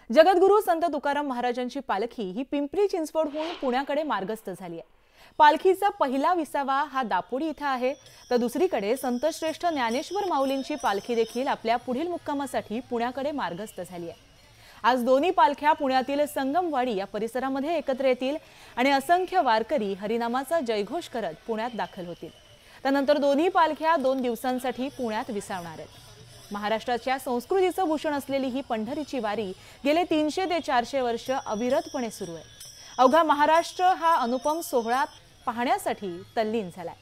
जगद्गुरू संत तुकाराम महाराजांची पालखी ही पिंपरी चिंचवडहून पुण्याकडे मार्गस्थ झाली आहे। पालखीचा पहिला विसावा हा दापोडी इथं आहे, तर दुसरीकडे संतश्रेष्ठ ज्ञानेश्वर माऊलींची पालखी देखील आपल्या पुढील मुक्कामासाठी पुण्याकडे मार्गस्थ झाली आहे। आज दोन्ही पालख्या पुण्यातील संगमवाडी या परिसरामध्ये एकत्र येतील आणि असंख्य वारकरी हरिनामाचा जयघोष करत पुण्यात दाखल होतील। त्यानंतर दोन्ही पालख्या 2 दिवसांसाठी पुण्यात विसावणार आहेत। महाराष्ट्राच्या संस्कृतीचं भूषण असलेली ही पंढरीची वारी गेले 300 ते 400 वर्ष अविरतपणे सुरू आहे। अवघा महाराष्ट्र हा अनुपम सोहळा पाहण्यासाठी तल्लीन झालाय,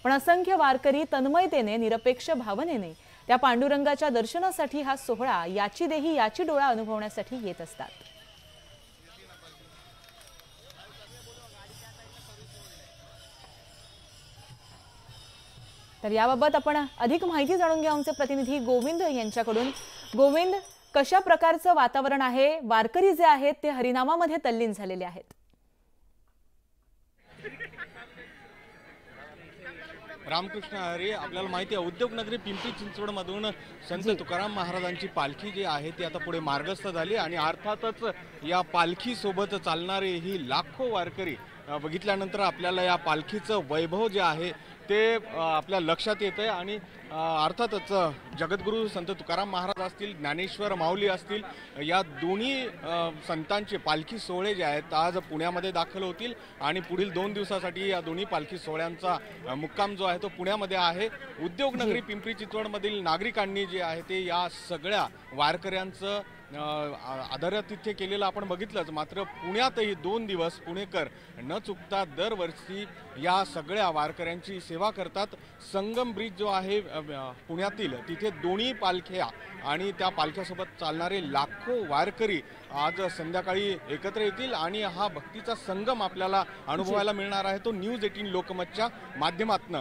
पण असंख्य वारकरी तन्मयतेने निरपेक्ष भावनेने त्या पांडुरंगाच्या दर्शनासाठी हा सोहळा याची देही याची डोळा अनुभवण्यासाठी येत असतात। तर याबाबत आपण अधिक माहिती जाणून घेऊ आमचे प्रतिनिधी गोविंद यांच्याकडून। गोविंद, कशा प्रकारचं वातावरण आहे? वारकरी जे आहेत ते हरिनामामध्ये तल्लीन झालेले आहेत। रामकृष्ण हरी, आपल्याला माहिती आहे उद्योगनगरी पिंपरी चिंचवड मधून संत तुकाराम महाराजांची पालखी जी आहे ती आता पुढे मार्गस्थ झाली आणि अर्थातच या पालखी सोबत चालणारे ही लाखो वारकरी बघितल्यानंतर आपल्याला या पालखीचं वैभव जे आहे ते आपल्या लक्षात येतंय आणि अर्थातच जगद्गुरू संत तुकाराम महाराज असतील, ज्ञानेश्वर माऊली असतील, या दोन्ही संतांचे पालखी सोहळे जे आहेत आज पुण्यामध्ये दाखल होतील आणि पुढील 2 दिवसासाठी या दोन्ही पालखी सोहळ्यांचा मुक्काम जो आहे तो पुण्यामध्ये आहे। उद्योगनगरी पिंपरी चिंचवडमधील नागरिकांनी जे आहे ते या सगळ्या वारकऱ्यांचं आदरातिथ्य केलेलं आपण बघितलंच, मात्र पुण्यातही 2 दिवस पुणेकर न चुकता दरवर्षी या सगळ्या वारकऱ्यांची सेवा करतात। संगम ब्रिज जो आहे पुण्यातील तिथे दोन्ही पालख्या आणि त्या पालख्यासोबत चालणारे लाखो वारकरी आज संध्याकाळी एकत्र येतील आणि हा भक्तीचा संगम आपल्याला अनुभवायला मिळणार आहे तो न्यूज 18 लोकमतच्या माध्यमातून।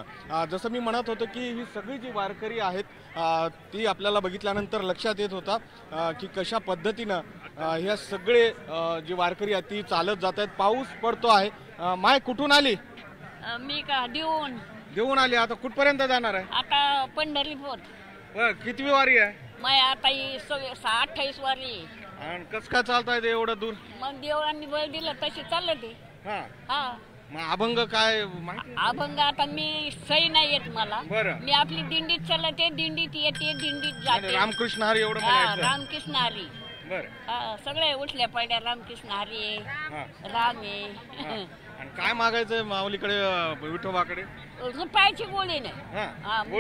जसं मी म्हणत होतो की ही सगळी जी वारकरी आहेत ती आपल्याला बघितल्यानंतर लक्षात येत होता की कशा पद्धतीनं ह्या सगळे जे वारकरी आहेत ती चालत जात आहेत। पाऊस पडतो आहे। माय कुठून आली? मी का देऊन आली। आता कुठपर्यंत जाणार आहे? आता पंढरीपूर। कितवी वारी आहे? माय आता ही 28 वारी। आणि कस काय चालताय ते एवढं दूर? मग देवांनी बळ दिलं तशी चालते। हा मग अभंग काय? अभंग आता मी सही नाही येत मला। मी आपली दिंडीत चालते, दिंडीत येते, दिंडीत जाते। रामकृष्ण हरी एवढं म्हणायचं? रामकृष्ण हरी। सगळे उठल्या पडल्या रामकृष्ण हरी राम आहे। आणि काय मागायचंय माऊलीकडे, विठोबाकडे? रुपयाची गोळी नाही,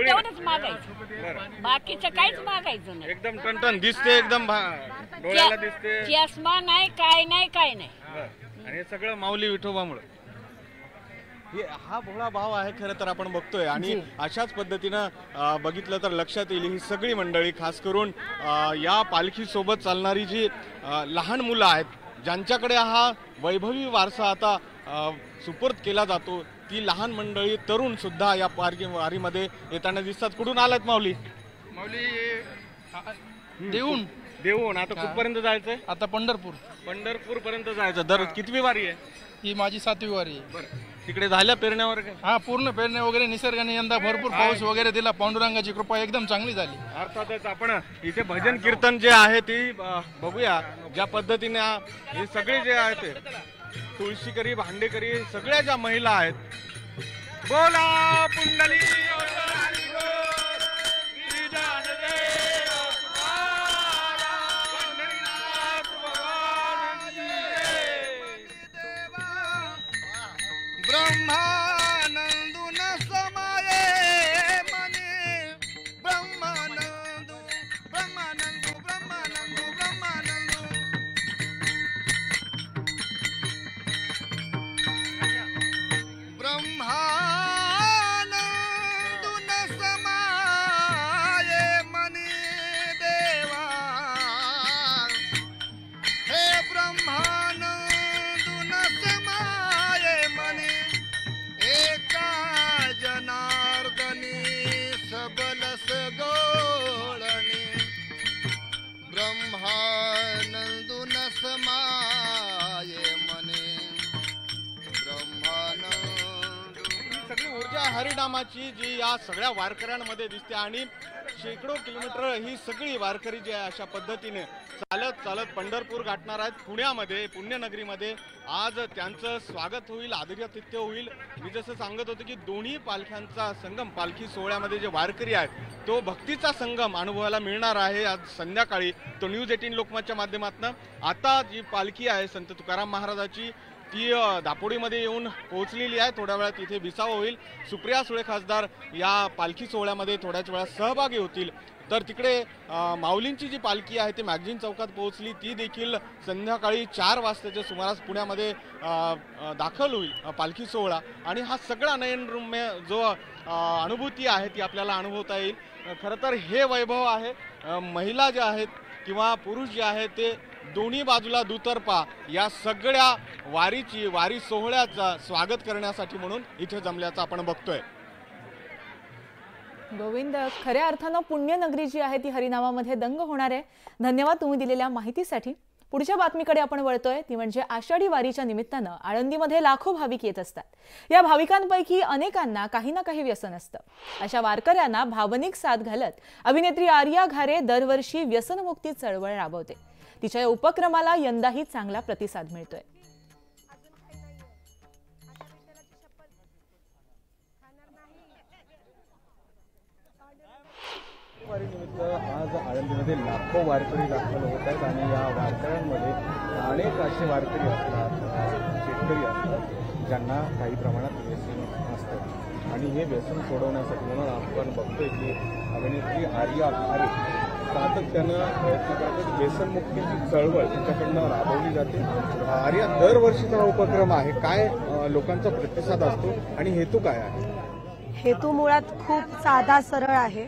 तेवढंच मागायचं, बाकीचं काहीच मागायचं नाही। एकदम टणटण दिसते, एकदम डोळ्याला दिसते, चष्मा नाही, काय नाही, काय नाही। आणि हे सगळं माऊली विठोबामुळे हा भोळा भाव आहे खरं तर आपण बघतोय। आणि अशाच पद्धतीनं बघितलं तर लक्षात येईल ही सगळी मंडळी, खास करून या पालखी सोबत चालणारी जी लहान मुलं आहेत ज्यांच्याकडे हा वैभवी वारसा आता सुपूर्द केला जातो, ती लहान मंडळी, तरुण सुद्धा या वारीमध्ये येताना दिसतात। कुठून आलात माऊली? देऊन आता कुठपर्यंत जायचंय? आता पंढरपूर पर्यंत जायचं। दर कितवी वारी आहे ही? माझी 7वी वारी आहे। तिकडे झाल्या पेरण्या वगैरे? हा, पूर्ण पेरण्या वगैरे निसर्गाने यंदा भरपूर पाऊस वगैरे दिला, पांडुरंगाची कृपा एकदम चांगली झाली। अर्थातच आपण इथे भजन कीर्तन जे आहे ते बघूया ज्या पद्धतीने हे सगळे जे आहेत ते तुळशीकरी, भांडेकरी, सगळ्या ज्या महिला आहेत, बोला पुंडली ब्रह्मानंदुन समाये मने, ब्रह्मानंदु ब्रह्मानंदु ब्रह्मानंदु ब्रह्मानंदु, ब्रह्मानंदुन समाये मने देवा, हे ब्रह्मानंदुन समाये मने, एका जनार्दनी सबलस गोळणे, ब्रह्मानंदुन समाये मने, ब्रह्मानंद। सगळी ऊर्जा हरिनामाची जी या सगळ्या वारकऱ्यांमध्ये दिसते आणि शेकडो किलोमीटर ही सगळी वारकरी जी आहे अशा पद्धतीने चालत चालत पंढरपूर गाठणार आहेत पुण्यामध्ये, पुण्यनगरीमध्ये. आज त्यांचं स्वागत होईल, आदरातिथ्य होईल. मी जसं सांगत होतो की दोन्ही पालख्यांचा संगम, पालखी सोहळ्यामध्ये जे वारकरी आहेत तो भक्तीचा संगम अनुभवायला मिळणार आहे आज संध्याकाळी. तो न्यूज 18 लोकमतच्या माध्यमातून. आता जी पालखी आहे संत तुकाराम महाराजाची ती दापोडीमध्ये येऊन पोहोचलेली आहे. थोड्या वेळात इथे विसावा होईल. सुप्रिया सुळे खासदार या पालखी सोहळ्यामध्ये थोड्याच वेळात सहभागी होतील. तर तिकडे माऊलींची जी पालखी आहे ती मॅगझिन चौकात पोहोचली, ती देखील संध्याकाळी 4 वाजताच्या सुमारास पुण्यामध्ये दाखल होईल पालखी सोहळा. आणि हा सगळा नयनरम्य जो अनुभूती आहे ती आपल्याला अनुभवता येईल. खरं तर हे वैभव आहे. महिला ज्या आहेत किंवा पुरुष जे आहेत ते दोन्ही बाजूला दुतर्फा या सगळ्या वारी सोहळ्याचा स्वागत करण्यासाठी म्हणून इथे जमल्याचं आपण बघतोय. गोविंद, खऱ्या अर्थानं पुण्यनगरी जी आहे ती हरिनामामध्ये दंग होणार आहे. धन्यवाद तुम्ही दिलेल्या माहितीसाठी. पुढच्या बातमीकडे आपण वळतोय, ती म्हणजे आषाढी वारीच्या निमित्तानं आळंदीमध्ये लाखो भाविक येत असतात. या भाविकांपैकी अनेकांना काही ना काही व्यसन असतं. अशा वारकऱ्यांना भावनिक साथ घालत अभिनेत्री आर्या घारे दरवर्षी व्यसनमुक्ती चळवळ राबवते. तिच्या या उपक्रमाला यंदाही चांगला प्रतिसाद मिळतोय. वारीनिमित्त आज आळंदीमध्ये लाखो वारकरी दाखल होत आहेत आणि या वारकऱ्यांमध्ये अनेक असे वारकरी असतात, शेतकरी असतात ज्यांना काही प्रमाणात व्यसन असतं आणि हे व्यसन सोडवण्यासाठी म्हणून आपण बघतोय की अभिनेत्री आर्या घारे सातत्यानं प्रयत्न करतात. व्यसनमुक्तीची चळवळ त्यांच्याकडनं राबवली जाते. आर्या, दरवर्षीचा हा उपक्रम आहे, काय लोकांचा प्रतिसाद असतो आणि हेतू काय आहे? हेतू मुळात खूप साधा सरळ आहे.